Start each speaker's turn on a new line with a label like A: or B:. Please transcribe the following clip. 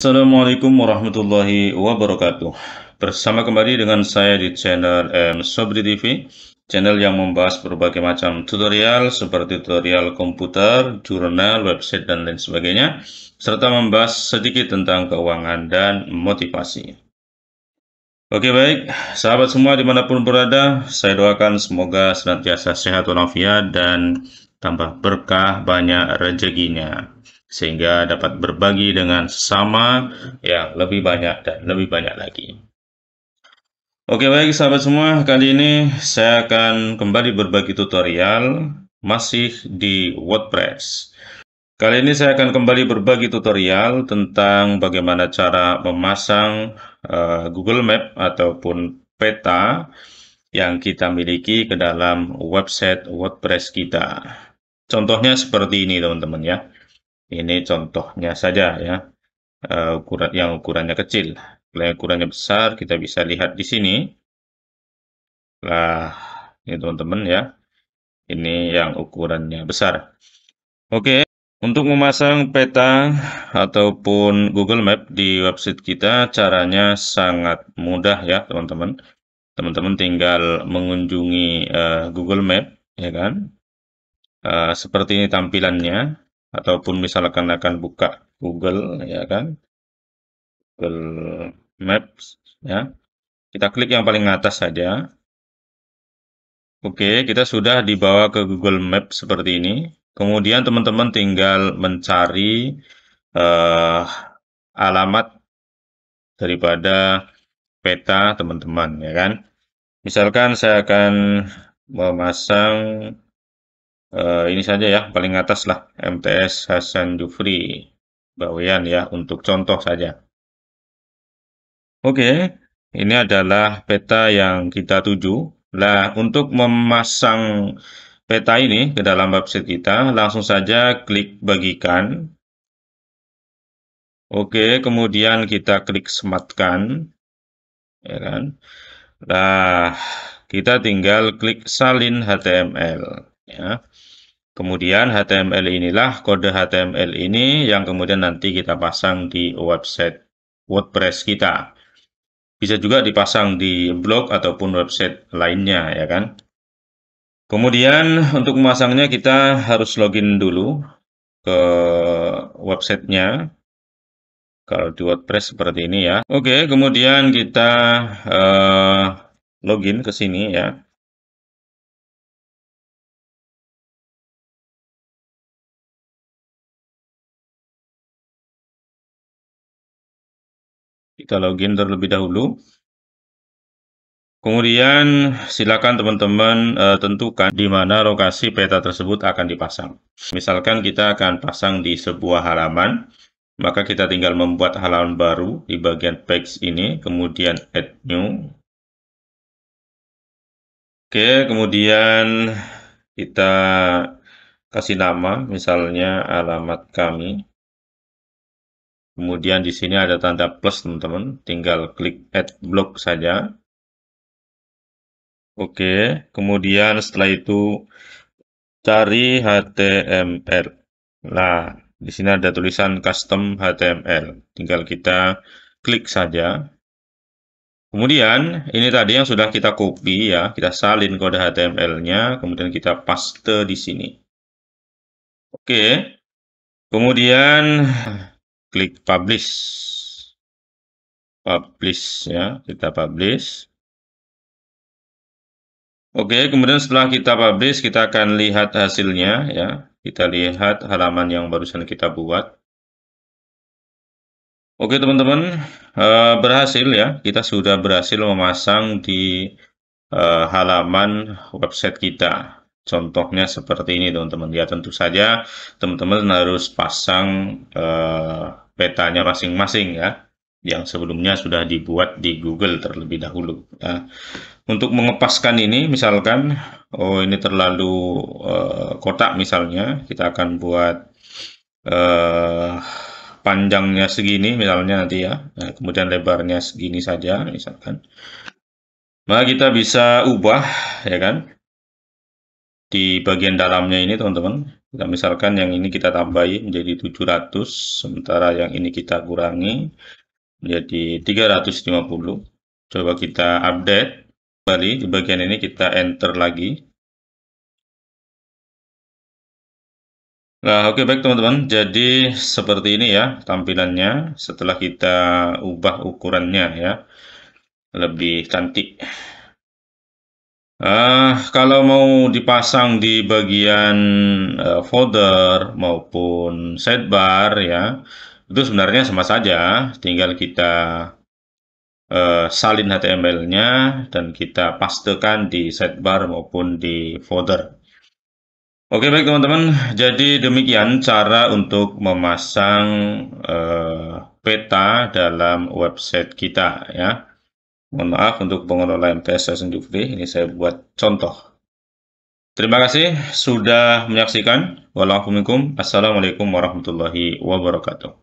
A: Assalamualaikum warahmatullahi wabarakatuh. Bersama kembali dengan saya di channel Sobri TV, channel yang membahas berbagai macam tutorial seperti tutorial komputer, jurnal, website, dan lain sebagainya, serta membahas sedikit tentang keuangan dan motivasi. Oke baik, sahabat semua dimanapun berada, saya doakan semoga senantiasa sehat walafiat dan tambah berkah banyak rezekinya, sehingga dapat berbagi dengan sesama yang lebih banyak dan lebih banyak lagi. Oke baik sahabat semua, kali ini saya akan kembali berbagi tutorial masih di WordPress. Kali ini saya akan kembali berbagi tutorial tentang bagaimana cara memasang Google Map ataupun peta yang kita miliki ke dalam website WordPress kita. Contohnya seperti ini teman-teman ya. Ini contohnya saja ya, ukurannya kecil. Kalau yang ukurannya besar kita bisa lihat di sini. Nah, ini teman-teman ya. Ini yang ukurannya besar. Oke. Untuk memasang peta ataupun Google Map di website kita, caranya sangat mudah ya teman-teman. Teman-teman tinggal mengunjungi Google Map, ya kan? Seperti ini tampilannya, ataupun misalkan akan buka Google, ya kan? Google Maps, ya. Kita klik yang paling atas saja. Oke, kita sudah dibawa ke Google Map seperti ini. Kemudian teman-teman tinggal mencari alamat daripada peta teman-teman, ya kan? Misalkan saya akan memasang ini saja ya, paling atas lah, MTS Hasan Jufri Bawean ya, untuk contoh saja. Oke, ini adalah peta yang kita tuju. Nah, untuk memasang peta ini ke dalam website kita, langsung saja klik bagikan. Oke, kemudian kita klik sematkan, ya kan? Nah, kita tinggal klik salin HTML, ya. Kemudian HTML inilah, kode HTML ini yang kemudian nanti kita pasang di website WordPress kita. Bisa juga dipasang di blog ataupun website lainnya, ya kan? Kemudian untuk memasangnya kita harus login dulu ke websitenya. Kalau di WordPress seperti ini ya. Oke, kemudian kita login ke sini ya. Kita login terlebih dahulu. Kemudian silakan teman-teman tentukan di mana lokasi peta tersebut akan dipasang. Misalkan kita akan pasang di sebuah halaman, maka kita tinggal membuat halaman baru di bagian page ini, kemudian add new. Oke, kemudian kita kasih nama, misalnya alamat kami. Kemudian di sini ada tanda plus, teman-teman. Tinggal klik add block saja. Oke, kemudian setelah itu cari HTML. Nah, di sini ada tulisan custom HTML. Tinggal kita klik saja. Kemudian, ini tadi yang sudah kita copy ya, kita salin kode HTML-nya, kemudian kita paste di sini. Oke, kemudian klik publish. Publish ya, kita publish. Oke, kemudian setelah kita publish, kita akan lihat hasilnya ya. Kita lihat halaman yang barusan kita buat. Oke teman-teman, berhasil ya. Kita sudah berhasil memasang di halaman website kita. Contohnya seperti ini teman-teman. Ya tentu saja teman-teman harus pasang petanya masing-masing ya. Yang sebelumnya sudah dibuat di Google terlebih dahulu. Ya. Untuk mengepaskan ini, misalkan, oh ini terlalu kotak misalnya, kita akan buat panjangnya segini misalnya nanti ya, nah, kemudian lebarnya segini saja misalkan. Maka kita bisa ubah, ya kan? di bagian dalamnya ini teman-teman. Kita misalkan yang ini kita tambahi menjadi 700, sementara yang ini kita kurangi menjadi 350. Coba kita update kembali, di bagian ini kita enter lagi. Nah, oke baik teman-teman, jadi seperti ini ya tampilannya setelah kita ubah ukurannya ya, lebih cantik. Kalau mau dipasang di bagian folder maupun sidebar ya, itu sebenarnya sama saja, tinggal kita salin HTML-nya dan kita pastekan di sidebar maupun di folder. Oke baik teman-teman, jadi demikian cara untuk memasang peta dalam website kita ya. Mohon maaf untuk pengelola MTS Stasiun Jufri, ini saya buat contoh. Terima kasih sudah menyaksikan. Wassalamualaikum warahmatullahi wabarakatuh.